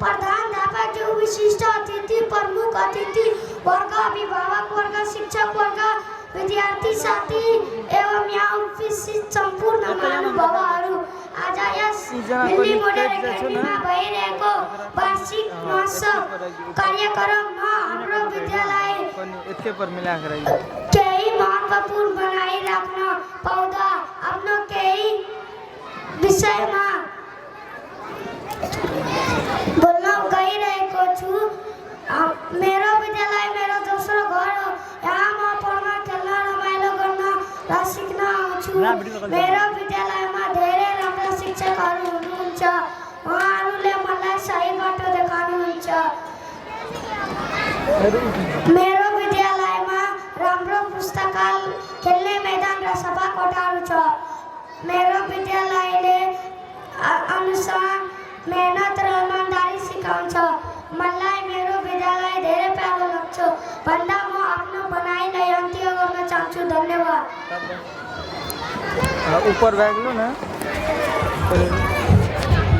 प्राध्यापक, विशिष्ट अतिथि, प्रमुख अतिथि वर्ग, अभिभावक वर्ग, शिक्षक वर्ग, विद्यार्थी साथी एवं यहाँ उपस्थित सम्पूर्ण महानुभावहरू, आज यस दिल्ली मोडल एकाडेमीमा भइरहेको वार्षिक महोत्सव कार्यक्रममा हाम्रो विद्यालय केही महत्त्वपूर्ण बनाइराख्न पाउँदा आफ्नो केही विषयमा बोल्न गइरहेको छु। मेरो विद्यालय मेरो दोस्रो घर हो। यहाँ म पढ्न, खेल्न, रमाइलो गर्न र सिक्न आउँछु। मेरो विद्यालयमा धेरै राम्रा शिक्षकहरू हुनुहुन्छ। उहाँहरूले मलाई सही बाटो देखाउनुहुन्छ। मेरो विद्यालयमा राम्रो पुस्तकालय, खेल्ने मैदान र सफा कोठाहरू छ। मेरो विद्यालयले अनुशासन, मेहनत र इमानदारी सिकाउँछ। मलाई मेरो विद्यालय धेरै प्यारो लाग्छ भन्दा म आफ्नो भनाइलाई अन्त्य गर्न चाहन्छु। धन्यवाद। ऊपर बैग लो ना।